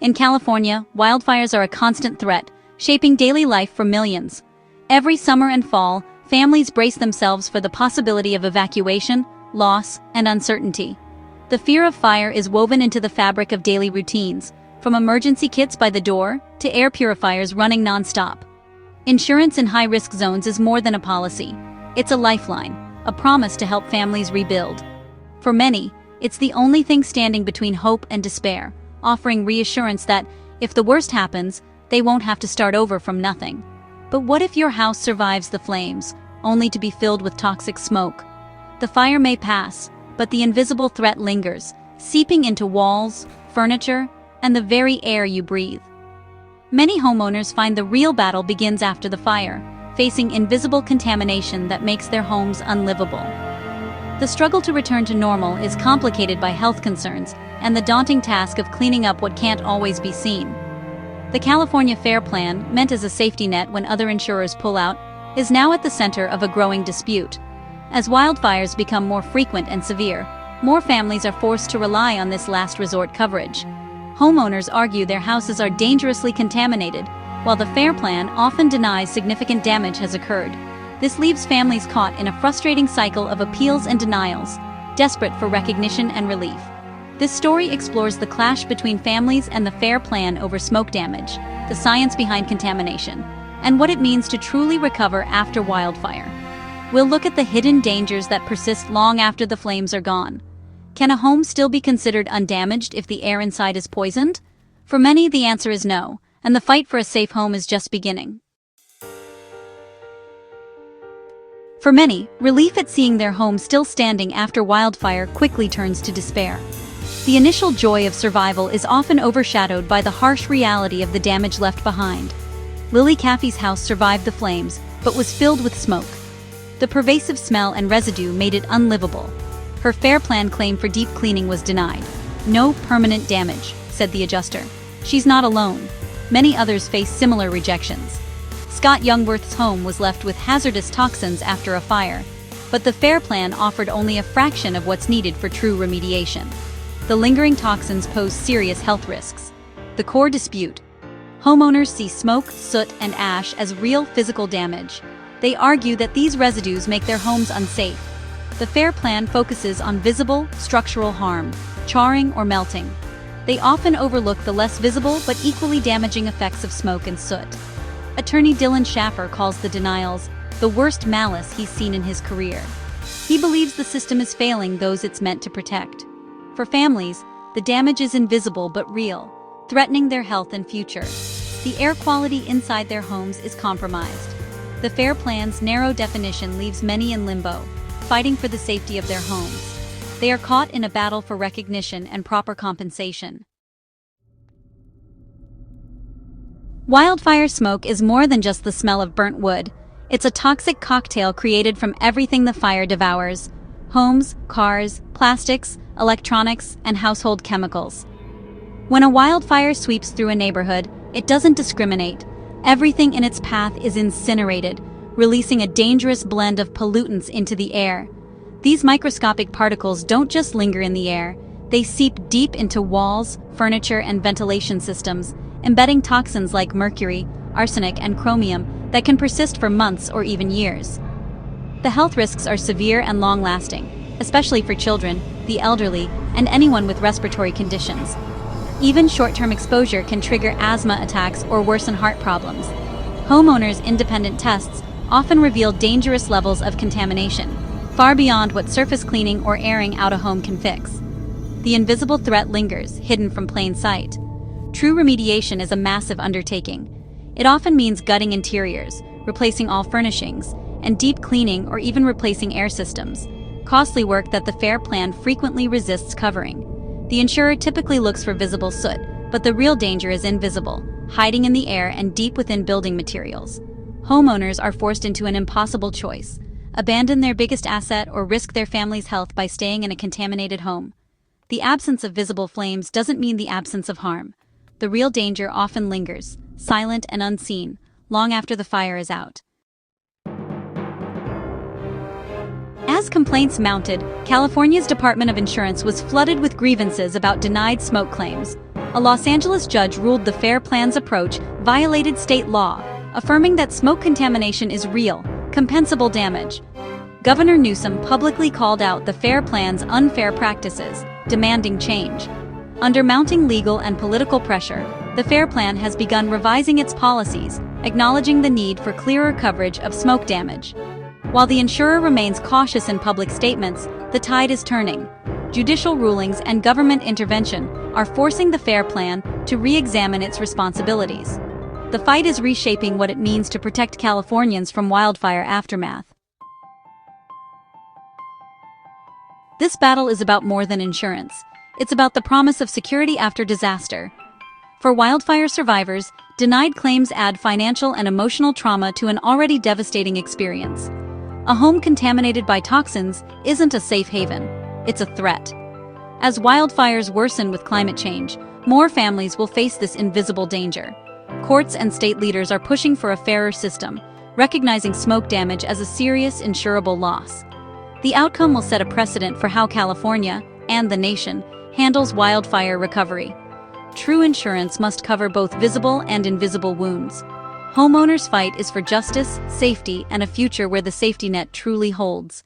In California, wildfires are a constant threat, shaping daily life for millions. Every summer and fall, families brace themselves for the possibility of evacuation, loss, and uncertainty. The fear of fire is woven into the fabric of daily routines, from emergency kits by the door to air purifiers running non-stop. Insurance in high-risk zones is more than a policy. It's a lifeline, a promise to help families rebuild. For many, it's the only thing standing between hope and despair, offering reassurance that, if the worst happens, they won't have to start over from nothing. But what if your house survives the flames, only to be filled with toxic smoke? The fire may pass, but the invisible threat lingers, seeping into walls, furniture, and the very air you breathe. Many homeowners find the real battle begins after the fire, facing invisible contamination that makes their homes unlivable. The struggle to return to normal is complicated by health concerns and the daunting task of cleaning up what can't always be seen. The California FAIR Plan, meant as a safety net when other insurers pull out, is now at the center of a growing dispute. As wildfires become more frequent and severe, more families are forced to rely on this last resort coverage. Homeowners argue their houses are dangerously contaminated, while the FAIR Plan often denies significant damage has occurred. This leaves families caught in a frustrating cycle of appeals and denials, desperate for recognition and relief. This story explores the clash between families and the FAIR Plan over smoke damage, the science behind contamination, and what it means to truly recover after wildfire. We'll look at the hidden dangers that persist long after the flames are gone. Can a home still be considered undamaged if the air inside is poisoned? For many, the answer is no, and the fight for a safe home is just beginning. For many, relief at seeing their home still standing after wildfire quickly turns to despair. The initial joy of survival is often overshadowed by the harsh reality of the damage left behind. Lily Caffey's house survived the flames, but was filled with smoke. The pervasive smell and residue made it unlivable. Her FAIR Plan claim for deep cleaning was denied. No permanent damage, said the adjuster. She's not alone. Many others face similar rejections. Scott Youngworth's home was left with hazardous toxins after a fire, but the FAIR Plan offered only a fraction of what's needed for true remediation. The lingering toxins pose serious health risks. The core dispute. Homeowners see smoke, soot, and ash as real physical damage. They argue that these residues make their homes unsafe. The FAIR Plan focuses on visible, structural harm, charring or melting. They often overlook the less visible but equally damaging effects of smoke and soot. Attorney Dylan Schaffer calls the denials the worst malice he's seen in his career. He believes the system is failing those it's meant to protect. For families, the damage is invisible but real, threatening their health and future. The air quality inside their homes is compromised. The FAIR Plan's narrow definition leaves many in limbo, fighting for the safety of their homes. They are caught in a battle for recognition and proper compensation. Wildfire smoke is more than just the smell of burnt wood. It's a toxic cocktail created from everything the fire devours: homes, cars, plastics, electronics, and household chemicals. When a wildfire sweeps through a neighborhood, it doesn't discriminate. Everything in its path is incinerated, releasing a dangerous blend of pollutants into the air. These microscopic particles don't just linger in the air, they seep deep into walls, furniture, and ventilation systems, embedding toxins like mercury, arsenic, and chromium that can persist for months or even years. The health risks are severe and long-lasting, especially for children, the elderly, and anyone with respiratory conditions. Even short-term exposure can trigger asthma attacks or worsen heart problems. Homeowners' independent tests often reveal dangerous levels of contamination, far beyond what surface cleaning or airing out a home can fix. The invisible threat lingers, hidden from plain sight. True remediation is a massive undertaking. It often means gutting interiors, replacing all furnishings, and deep cleaning or even replacing air systems, costly work that the FAIR Plan frequently resists covering. The insurer typically looks for visible soot, but the real danger is invisible, hiding in the air and deep within building materials. Homeowners are forced into an impossible choice: abandon their biggest asset or risk their family's health by staying in a contaminated home. The absence of visible flames doesn't mean the absence of harm. The real danger often lingers, silent and unseen, long after the fire is out. As complaints mounted, California's Department of Insurance was flooded with grievances about denied smoke claims. A Los Angeles judge ruled the FAIR Plan's approach violated state law, affirming that smoke contamination is real, compensable damage. Governor Newsom publicly called out the FAIR Plan's unfair practices, demanding change. Under mounting legal and political pressure, the FAIR Plan has begun revising its policies, acknowledging the need for clearer coverage of smoke damage. While the insurer remains cautious in public statements, the tide is turning. Judicial rulings and government intervention are forcing the FAIR Plan to re-examine its responsibilities. The fight is reshaping what it means to protect Californians from wildfire aftermath. This battle is about more than insurance. It's about the promise of security after disaster. For wildfire survivors, denied claims add financial and emotional trauma to an already devastating experience. A home contaminated by toxins isn't a safe haven. It's a threat. As wildfires worsen with climate change, more families will face this invisible danger. Courts and state leaders are pushing for a fairer system, recognizing smoke damage as a serious insurable loss. The outcome will set a precedent for how California, and the nation, handles wildfire recovery. True insurance must cover both visible and invisible wounds. Homeowners' fight is for justice, safety, and a future where the safety net truly holds.